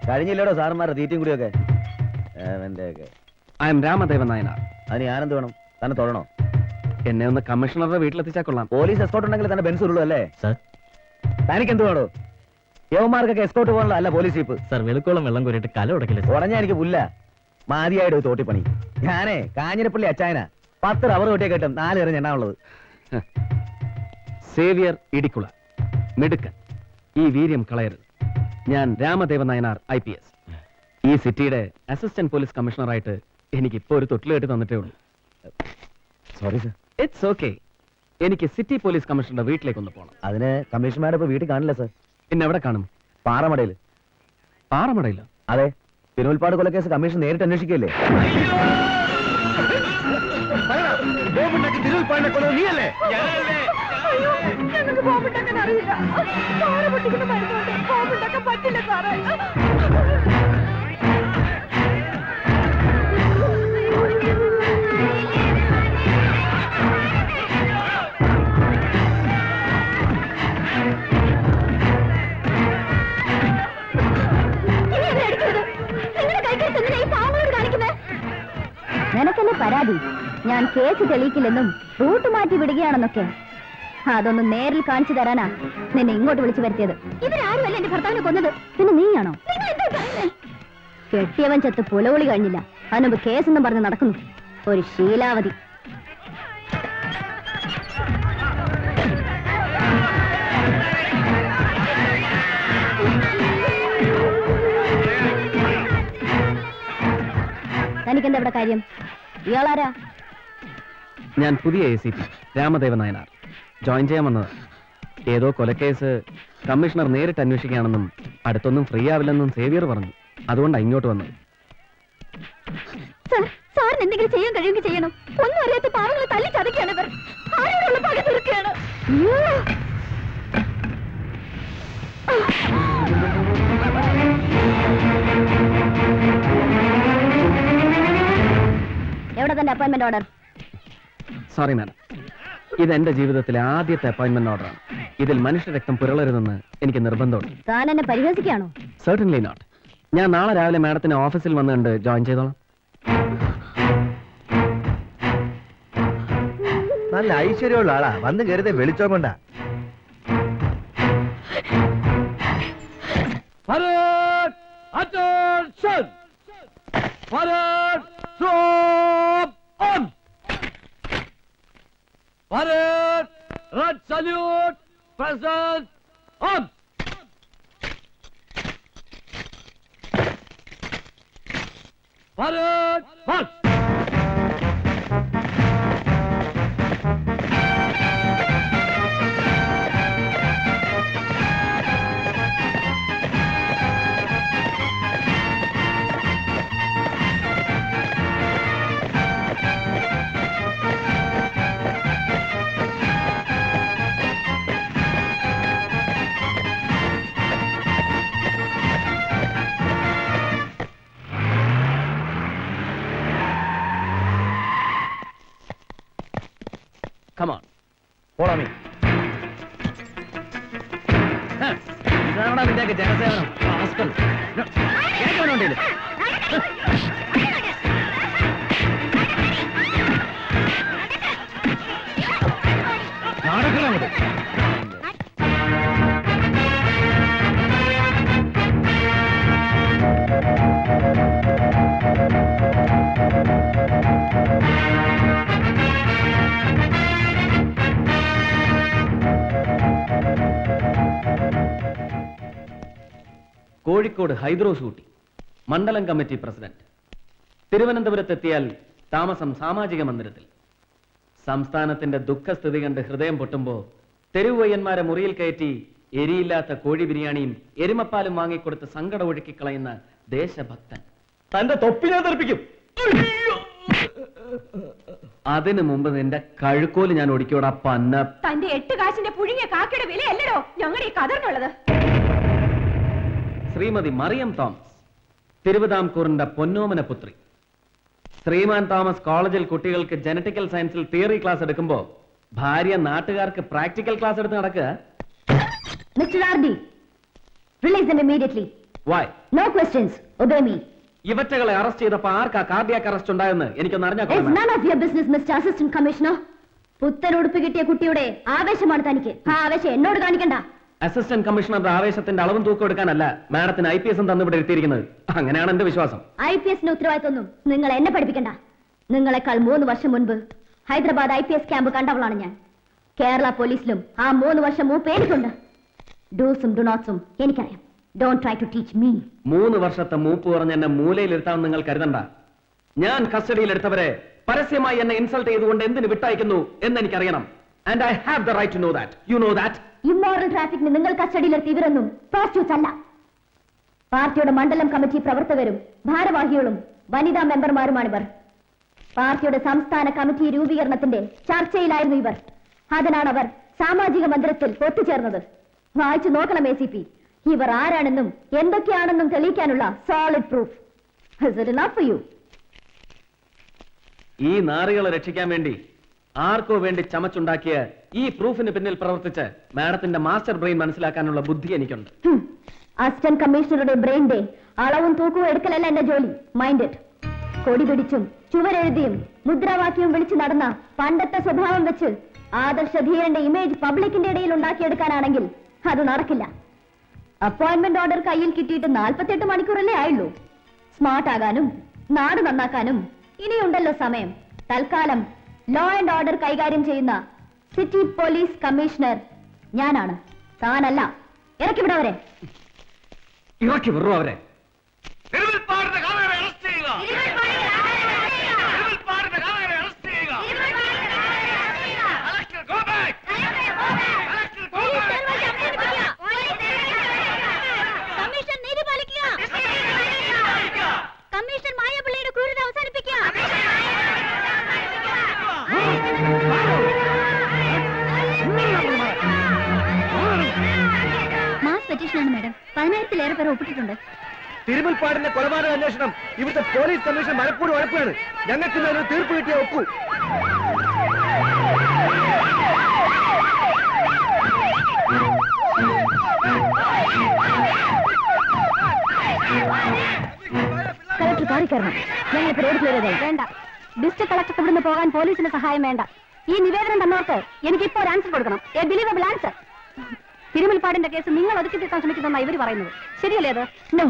കഴിഞ്ഞില്ലേടോ സാറന്മാരുടെ തീറ്റയും കൂടിയൊക്കെ? I M Ramadevan Nayanar. അതിന് ഞാനെന്ത് വേണം? തന്നെ തൊഴണോ? എന്നെ ഒന്ന് കമ്മീഷണറുടെ വീട്ടിലെത്തിച്ചാൽ കൊള്ളാം. പോലീസ് എസ്കോട്ട് ഉണ്ടെങ്കിൽ തന്നെ ബെൻസ് ഉള്ളൂ അല്ലേ സർ? തനിക്ക് എന്ത് വേണോ? യവന്മാർക്കൊക്കെ എസ്കോട്ട് പോകാനുള്ള അല്ല പോലീസ് ജീപ്പ്. സർ, വെളുക്കോളം വെള്ളം കോരിയിട്ട് കല ഉടക്കില്ല. ഉടഞ്ഞ എനിക്ക് പുല്ല മാതിയായിട്ട് തോട്ടിപ്പണി. ഞാനേ കാഞ്ഞിരപ്പള്ളി അച്ചായന 10 റബ്ബർ കൊട്ടിയെ കേട്ടും 4 എറിഞ്ഞ എണ്ണാവുള്ളത്. സേവിയർ ഇടിക്കുള മിടുക്കൻ. ഈ വീര്യം കളയരുത്. ഞാൻ രാമദേവൻ നായനാർ IPS. ഈ സിറ്റിയുടെ അസിസ്റ്റന്റ് പോലീസ് കമ്മീഷണറായിട്ട് എനിക്ക് ഇപ്പോ ഒരു തൊട്ടിൽ കെട്ടി തന്നിട്ടേ ഉള്ളൂ. Sorry sir. It's okay. എനിക്ക് സിറ്റി പോലീസ് കമ്മീഷണറുടെ വീട്ടിലേക്ക് ഒന്ന് പോകണം. അതിന് കമ്മീഷണർമാരെ ഇപ്പൊ വീട്ടിൽ കാണില്ല സർ. പിന്നെ എവിടെ കാണും? പാറമടയിൽ. പാറമടയിലോ? അതെ, തിരുവൽപ്പാട് കൊലക്കേസ് കമ്മീഷൻ നേരിട്ട് അന്വേഷിക്കല്ലേ? നിനക്കല്ലേ പരാതി ഞാൻ കേസ് തെളിയിക്കില്ലെന്നും റൂട്ട് മാറ്റി വിടുകയാണെന്നൊക്കെ? അതൊന്ന് നേരിൽ കാണിച്ചു തരാനാ നിന്നെ ഇങ്ങോട്ട് വിളിച്ചു വരുത്തിയത്. ഇവരാരുമല്ല എന്റെ ഭർത്താവിനെ കൊന്നത്, പിന്നെ നീയാണോ? കെട്ടിയവൻ ചത്ത് പുലവിളി കഴിഞ്ഞില്ല, അതിനുമ്പ് കേസെന്നും പറഞ്ഞ് നടക്കുന്നു ഒരു ശീലാവതി. തനിക്കെന്താ ഇവിടെ കാര്യം? ഇയാളാരാ? ഞാൻ പുതിയ ACP രാമദേവൻ നായനാർ. ജോയിൻ ചെയ്യാൻ വന്നത്. ഏതോ കൊലക്കേസ് കമ്മീഷണർ നേരിട്ട് അന്വേഷിക്കുകയാണെന്നും അടുത്തൊന്നും ഫ്രീ ആവില്ലെന്നും സേവിയർ പറഞ്ഞു. അതുകൊണ്ടാണ് ഇങ്ങോട്ട് വന്നത്. സാറിന് എന്തെങ്കിലും ചെയ്യാൻ കഴിയുമെങ്കിൽ ചെയ്യണം. ഒന്നും അറിയാത്ത പാവങ്ങളെ തല്ലി ചതക്കുകയാണ് ഇവർ. ആരോടുള്ള പക തീർക്കുകയാണ്. എവിടെ തന്റെ അപ്പോയിന്റ്മെന്റ് ഓർഡർ? സോറി മാഡം, ഇത് എന്റെ ജീവിതത്തിലെ ആദ്യത്തെ അപ്പോയിന്റ്മെന്റ് ഓർഡറാണ്. ഇതിൽ മനുഷ്യ രക്തം പുരളരുതെന്ന് എനിക്ക് നിർബന്ധമുണ്ട്. താൻ എന്നെ പരിഹസിക്കുകയാണോ? Certainly not. ഞാൻ നാളെ രാവിലെ മാഡത്തിന് ഓഫീസിൽ വന്ന് കണ്ട് ജോയിൻ ചെയ്തോളാം. നല്ല ഐശ്വര്യമുള്ള ആളാ. വന്ന് കരുതേ വെളിച്ചോ കൊണ്ടാ. Come on. Follow me. ഇതാണോ നിന്റെയൊക്കെ ജനസേവനം? കേൾക്കണോണ്ടേലും നടക്കണോ? കോഴിക്കോട് ഹൈദ്രോസ് ഊട്ടി മണ്ഡലം കമ്മിറ്റി പ്രസിഡന്റ്. തിരുവനന്തപുരത്തെത്തിയാൽ താമസം സാമാജിക മന്ദിരത്തിൽ. സംസ്ഥാനത്തിന്റെ ദുഃഖസ്ഥിതി കണ്ട് ഹൃദയം പൊട്ടുമ്പോ തെരുവയ്യന്മാരെ മുറിയിൽ കയറ്റി എരിയില്ലാത്ത കോഴി ബിരിയാണിയും എരുമപ്പാലും വാങ്ങിക്കൊടുത്ത് സങ്കടം ഒഴുക്കിക്കളയുന്ന ദേശഭക്തൻ. തന്റെ തൊപ്പി ഞാൻ തെറിപ്പിക്കും. അതിനു മുമ്പ് നിന്റെ കഴുക്കോല് ഞാൻ ഒടിക്കോടാ പന്ന. തന്റെ 8 കാശിന്റെ പുഴുങ്ങിയ കാക്കയുടെ വിലയല്ലടോ ഞങ്ങളുടെ ഈ കതറിനുള്ളത്. ശ്രീമതി മറിയം തോമസ്, തിരുവിതാംകൂറിന്റെ പൊന്നോമന പുത്രി. ശ്രീമാൻ തോമസ് കോളേജിൽ കുട്ടികൾക്ക് ജനറ്റിക്കൽ സയൻസിൽ തിയറി ക്ലാസ് എടുക്കുമ്പോ ഭാര്യ നാട്ടുകാർക്ക് പ്രാക്ടിക്കൽ ക്ലാസ് എടുത്ത് നടക്കുക. Mister RD, release him immediately. Why? No questions, obey me. ഇവറ്റകളെ അറസ്റ്റ് ചെയ്തപ്പോ ആർക്കാ കാർഡിയാക് അറസ്റ്റ് ഉണ്ടായെന്ന് എനിക്കൊന്ന് അറിഞ്ഞാൽ It's none of your business, Mr. Assistant Commissioner. പുത്തൻ ഉടുപ്പ് കിട്ടിയ കുട്ടിയുടെ ആവേശമാണ് തനിക്ക്. ആ ആവേശം എന്നോട് കാണിക്കണ്ട. അസിസ്റ്റന്റ് കമ്മീഷണറുടെ ആവേശത്തിന്റെ അളവും തൂക്കം എടുക്കാനല്ല മാഡത്തിന് IPS തന്നു ഇവിടെ എത്തിയിരിക്കുന്നത്. അങ്ങനെയാണ് എന്റെ വിശ്വാസം. IPS-ന് ഉത്തരവാദിത്വമൊന്നും നിങ്ങൾ എന്നെ പഠിപ്പിക്കണ്ട. നിങ്ങളെക്കാൾ 3 വർഷം മുൻപ് ഹൈദരാബാദ് IPS ക്യാമ്പ് കണ്ടവളാണ് ഞാൻ. കേരള പോലീസിലും ആ 3 വർഷം മൂപ്പ് എനിക്കുണ്ട്. ഡൂസും ഡുനോട്ട്സും എനിക്കറിയാം. Don't try to teach me. 3 വർഷത്തെ മൂപ്പ് പറഞ്ഞ് എന്നെ മൂലയിലിരുത്താമെന്ന് നിങ്ങൾ കരുതണ്ട. ഞാൻ കസ്റ്റഡിയിലെടുത്തവരെ പരസ്യമായി എന്നെ ഇൻസൾട്ട് ചെയ്തുകൊണ്ട് എന്തിന് വിട്ടയക്കുന്നു എന്ന് എനിക്കറിയണം. And I have the right to know that. You know that. Immoral ട്രാഫിക്കിന് നിങ്ങൾ കസ്റ്റഡിയിലെടുത്ത് ഇവരൊന്നും പ്രോസ്റ്റിറ്റ്യൂട്ട്സ് അല്ല. പാർട്ടിയുടെ മണ്ഡലം കമ്മിറ്റി പ്രവർത്തകരും ഭാരവാഹികളും വനിതാ മെമ്പർമാരുമാണിവർ. പാർട്ടിയുടെ സംസ്ഥാന കമ്മിറ്റി രൂപീകരണത്തിന്റെ ചർച്ചയിലായിരുന്നു ഇവർ. അതിനാണ് അവർ സാമാജിക മന്ദിരത്തിൽ ഒത്തുചേർന്നത്. വായിച്ചു നോക്കണം ACP. ഇവർ ആരാണെന്നും എന്തൊക്കെയാണെന്നും തെളിയിക്കാനുള്ള solid proof. Is it enough for you? ഈ നാറികളെ രക്ഷിക്കാൻ വേണ്ടി ആർക്കോ വേണ്ടി ചമച്ചുണ്ടാക്കിയ ഈ പ്രൂഫിന് പിന്നിൽ പ്രവർത്തിച്ച് മാഡത്തിന്റെ മാസ്റ്റർ ബ്രെയിൻ മനസ്സിലാക്കാനുള്ള ബുദ്ധി എനിക്കുണ്ട്. അസിസ്റ്റന്റ് കമ്മീഷണറുടെ ബ്രെയിന്റെ അളവും തൂക്കവും എടുക്കലല്ല എന്റെ ജോലി. Mind it. കൊടി പിടിച്ചും ചുവരെഴുതിയും മുദ്രാവാക്യവും വിളിച്ചു നടന്ന പണ്ടത്തെ സ്വഭാവം വെച്ച് ആദർശധീരന്റെ ഇമേജ് പബ്ലിക്കിന്റെ ഇടയിൽ ഉണ്ടാക്കിയെടുക്കാനാണെങ്കിൽ അത് നടക്കില്ല. അപ്പോയിന്റ്മെന്റ് ഓർഡർ കയ്യിൽ കിട്ടിയിട്ട് 48 മണിക്കൂറല്ലേ ആയുള്ളൂ. സ്മാർട്ട് ആകാനും നാട് നന്നാക്കാനും ഇനിയുണ്ടല്ലോ സമയം. തൽക്കാലം ലോ ആൻഡ് ഓർഡർ കൈകാര്യം ചെയ്യുന്ന സിറ്റി പോലീസ് കമ്മീഷണർ ഞാനാണ്, താനല്ല. ഇറക്കി വിടവരെ. ഇറക്കി വിടറോ അവരെ. കമ്മീഷൻ മായാപിള്ളയുടെ ക്രൂരത അവസാനിപ്പിക്കുക. Mass പെറ്റീഷനാണ് madam. 10,000-ലേറെ പേർ ഒപ്പിട്ടിട്ടുണ്ട്. തിരുമുൽപ്പാടിന്റെ കൊലപാതക അന്വേഷണം ഇവിടുത്തെ പോലീസ് കമ്മീഷൻ മലപ്പൂർ ഉഴപ്പാണ്. ഞങ്ങൾക്ക് ഒരു തീർപ്പ് കിട്ടിയ ഒക്കൂ. കളക്ടർ കാറിക്കരണം. ഞങ്ങൾക്ക് റോഡ് ക്ലിയർ ചെയ്തേ. വേണ്ട, ഡിസ്ട്രിക്ട് കളക്ടർക്ക് ഇവിടുന്ന് പോകാൻ പോലീസിന്റെ സഹായം വേണ്ട. ഈ നിവേദനം തന്നവർക്ക് എനിക്കിപ്പോ ഒരു ആൻസർ കൊടുക്കണം. A believable answer. തിരുമുൽപ്പാടിന്റെ കേസ് നിങ്ങൾ ഒതുക്കി തീർക്കാൻ ശ്രമിക്കുന്നതാണ് ഇവർ പറയുന്നത്. ശരിയല്ലേ അത്? No.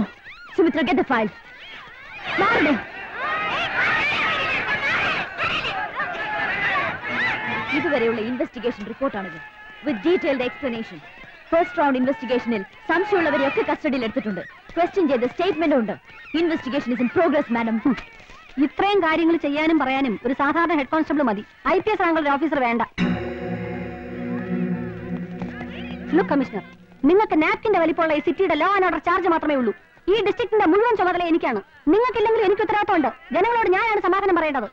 Sumitra, get the file. ഇതുവരെയുള്ള ഇൻവെസ്റ്റിഗേഷൻ റിപ്പോർട്ടാണിത്, with detailed explanation. First round ഇൻവെസ്റ്റിഗേഷനിൽ സംശയമുള്ളവരെയൊക്കെ കസ്റ്റഡിയിൽ എടുത്തിട്ടുണ്ട്. ക്വസ്റ്റ്യൻ ചെയ്ത സ്റ്റേറ്റ്മെന്റ് ഉണ്ട്. Investigation is in progress madam. ഇത്രയും കാര്യങ്ങൾ ചെയ്യാനും പറയാനും ഒരു സാധാരണ ഹെഡ് കോൺസ്റ്റബിൾ മതി. IPS റാങ്കുള്ള ഒരു ഓഫീസർ വേണ്ട. ലുക്ക് കമ്മീഷണർ, നിങ്ങൾക്ക് നാപ്കിന്റെ വലിപ്പമുള്ള ഈ സിറ്റിയുടെ ലോ ആൻഡ് ഓർഡർ ചാർജ് മാത്രമേ ഉള്ളൂ. ഈ ഡിസ്ട്രിക്റ്റിന്റെ മുഴുവൻ ചുമതല എനിക്കാണ്. നിങ്ങൾക്കില്ലെങ്കിലും എനിക്ക് ഉത്തരവാദിത്തമുണ്ട്. ജനങ്ങളോട് ഞാനാണ് സമാധാനം പറയേണ്ടത്.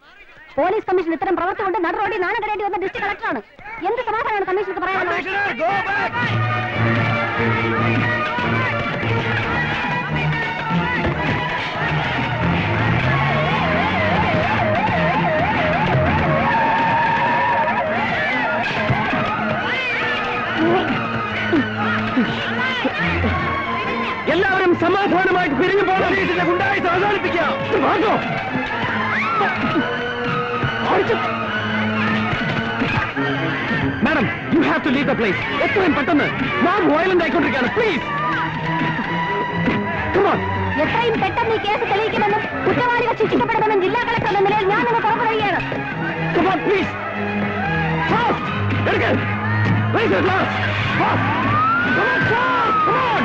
പോലീസ് കമ്മീഷൻ ഇത്തരം പ്രവർത്തി കൊണ്ട് നടുറോടി നാണകരേണ്ടി വന്ന ഡിസ്ട്രിക്ട് കളക്ടറാണ്. എന്ത് സമാധാനമാണ് കമ്മീഷണർക്ക് പറയാനുള്ളത്? എല്ലാവരും സമാധാനമായിട്ട് പിരിഞ്ഞു പോകണം. ഗുണ്ടായിട്ട് അവസാനിപ്പിക്കാം. Madam, you have to leave the place. എത്രയും പെട്ടെന്ന്. മോബ് വയലന്റ് ആയിക്കൊണ്ടിരിക്കുകയാണ്. പ്ലീസ്. എത്രയും പെട്ടെന്ന് ഈ കേസ് തെളിയിക്കുമെന്നും കുറ്റവാളികൾ ശിക്ഷിക്കപ്പെടുമെന്നും ജില്ലാ കളക്ടർ എന്ന നിലയിൽ ഞാൻ നിങ്ങൾക്ക് ഉറപ്പ് നൽകുകയാണ്. Please. Raise your glass! Fast! Come on, fast! Come on!